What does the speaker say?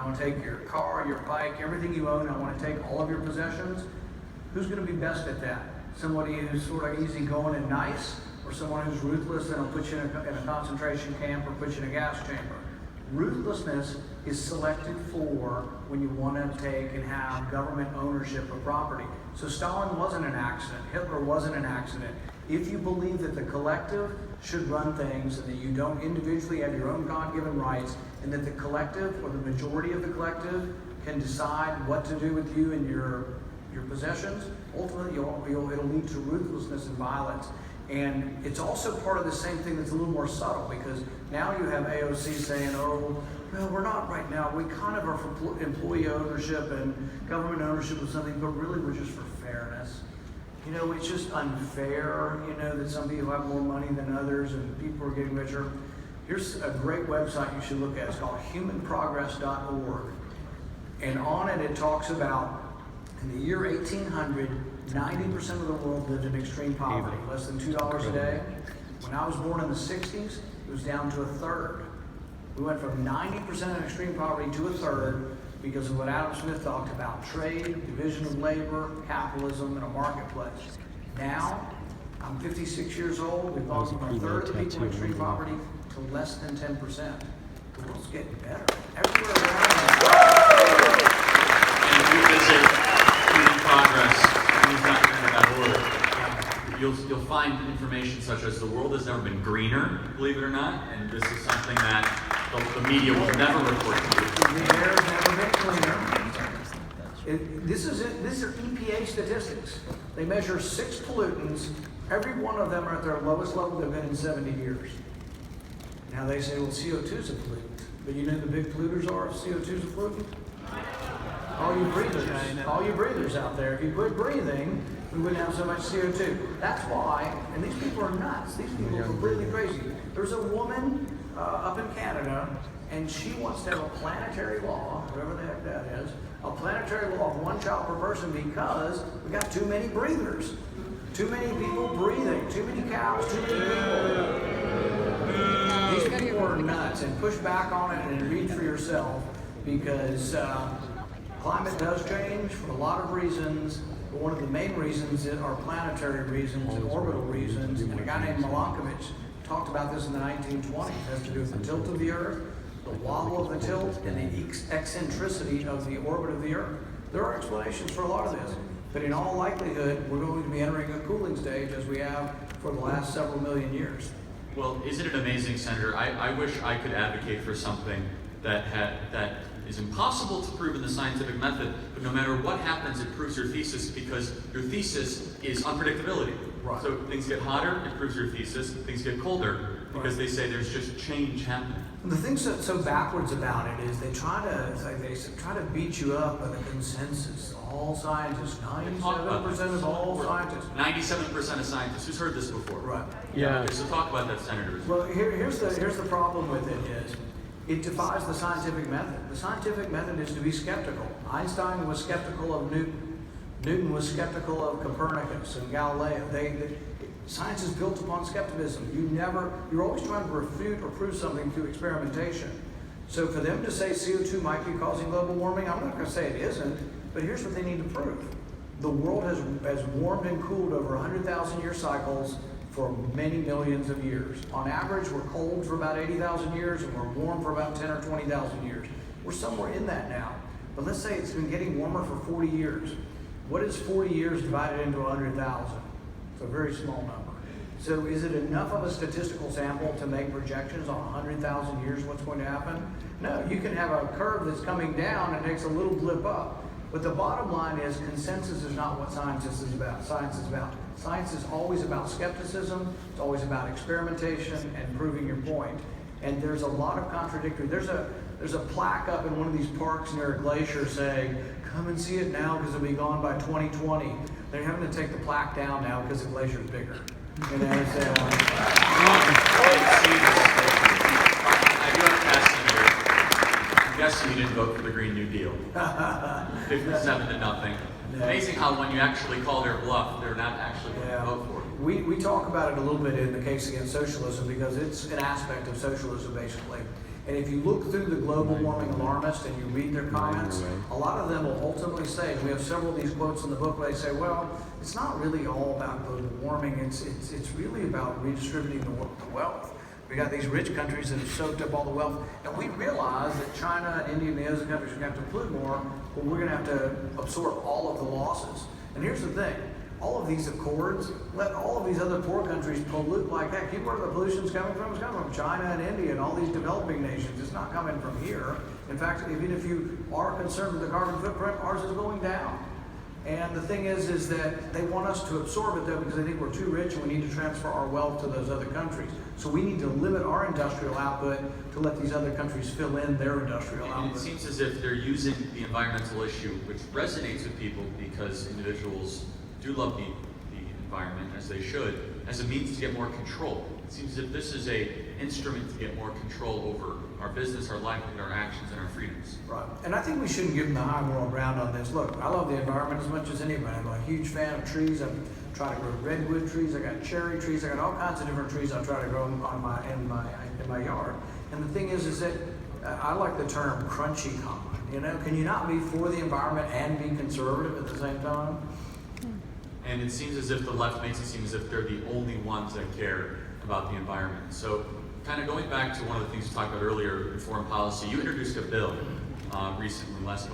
I want to take your car, your bike, everything you own, I want to take all of your possessions. Who's going to be best at that? Somebody who's sort of easygoing and nice, or someone who's ruthless and will put you in a concentration camp or put you in a gas chamber? Ruthlessness is selected for when you want to take and have government ownership of property. So Stalin wasn't an accident. Hitler wasn't an accident. If you believe that the collective should run things and that you don't individually have your own God-given rights, and that the collective or the majority of the collective can decide what to do with you and your possessions, ultimately it'll lead to ruthlessness and violence. And it's also part of the same thing that's a little more subtle, because now you have AOC saying, oh, no, we're not right now. We kind of are for employee ownership and government ownership of something, but really we're just for fairness. You know, it's just unfair, you know, that some people have more money than others and people are getting richer. Here's a great website you should look at. It's called humanprogress.org. And on it, it talks about in the year 1800, 90% of the world lived in extreme poverty, less than $2 a day. When I was born in the 60s, it was down to a third. We went from 90% of extreme poverty to a third because of what Adam Smith talked about: trade, division of labor, capitalism, and a marketplace. Now, I'm 56 years old. We've gone from a third of the people in extreme poverty to less than 10%. The world's getting better everywhere around us. And if you visit Human Progress, you'll find information such as the world has never been greener, believe it or not, and this is something that the media will never report to you. The air has never been cleaner. These are EPA statistics. They measure 6 pollutants. Every one of them are at their lowest level they've been in 70 years. Now they say, well, CO2 is a pollutant. But you know the big polluters are if CO2 is a pollutant? All you breathers out there, if you quit breathing, we wouldn't have so much CO2. That's why, and these people are nuts. These people are completely crazy. There's a woman up in Canada, and she wants to have a planetary law, whatever the heck that is, a planetary law of 1 child per person because we got too many breathers. Too many people breathing, too many cows, too many people. These people are nuts, and push back on it and read for yourself, because climate does change for a lot of reasons, but one of the main reasons are planetary reasons and orbital reasons. And a guy named Milankovitch talked about this in the 1920s. It has to do with the tilt of the Earth, the wobble of the tilt, and the eccentricity of the orbit of the Earth. There are explanations for a lot of this, but in all likelihood, we're going to be entering a cooling stage as we have for the last several million years. Well, isn't it amazing, Senator? I wish I could advocate for something that is impossible to prove in the scientific method, but no matter what happens, it proves your thesis, because your thesis is unpredictability. Right. So things get hotter, it proves your thesis. Things get colder, because they say there's just change happening. The thing that's so backwards about it is they try to beat you up with a consensus. All scientists, 97% of all scientists. 97% of scientists. Who's heard this before? Right. Yeah. Okay, so talk about that, Senator. Well, here's the problem with it is, it defies the scientific method. The scientific method is to be skeptical. Einstein was skeptical of Newton. Newton was skeptical of Copernicus and Galileo. Science is built upon skepticism. You're always trying to refute or prove something through experimentation. So for them to say CO2 might be causing global warming, I'm not going to say it isn't, but here's what they need to prove. The world has warmed and cooled over 100,000 year cycles for many millions of years. On average, we're cold for about 80,000 years, and we're warm for about 10 or 20,000 years. We're somewhere in that now. But let's say it's been getting warmer for 40 years. What is 40 years divided into 100,000? It's a very small number. So is it enough of a statistical sample to make projections on 100,000 years what's going to happen? No, you can have a curve that's coming down and takes a little blip up. But the bottom line is, consensus is not what science is about. Science is always about skepticism. It's always about experimentation and proving your point. And there's a lot of contradictory. There's a plaque up in one of these parks near a glacier saying, "Come and see it now because it'll be gone by 2020." They're having to take the plaque down now because the glacier's bigger. You know, I do have to ask Senator, I'm guessing you didn't vote for the Green New Deal. 57 to nothing. Amazing how when you actually call their bluff, they're not actually going to vote for it. We talk about it a little bit in the case against socialism because it's an aspect of socialism, basically. And if you look through the global warming alarmists and you read their comments, a lot of them will ultimately say, we have several of these quotes in the book where they say, well, it's not really all about global warming, it's really about redistributing the wealth. We got these rich countries that have soaked up all the wealth, and we realize that China and India and the other countries are going to have to pollute more, but we're going to have to absorb all of the losses. And here's the thing, all of these accords let all of these other poor countries pollute like heck. You know where the pollution's coming from? It's coming from China and India and all these developing nations. It's not coming from here. In fact, even if you are concerned with the carbon footprint, ours is going down. And the thing is that they want us to absorb it though because they think we're too rich and we need to transfer our wealth to those other countries. So we need to limit our industrial output to let these other countries fill in their industrial output. And it seems as if they're using the environmental issue, which resonates with people because individuals do love the environment as they should, as a means to get more control. It seems as if this is an instrument to get more control over our business, our livelihood, our actions, and our freedoms. Right. And I think we shouldn't give them the high moral ground on this. Look, I love the environment as much as anybody. I'm a huge fan of trees. I try to grow redwood trees. I got cherry trees. I got all kinds of different trees I try to grow in my yard. And the thing is that I like the term crunchy common. You know, can you not be for the environment and be conservative at the same time? And it seems as if the left makes it seem as if they're the only ones that care about the environment. So kind of going back to one of the things you talked about earlier in foreign policy, you introduced a bill recently, last couple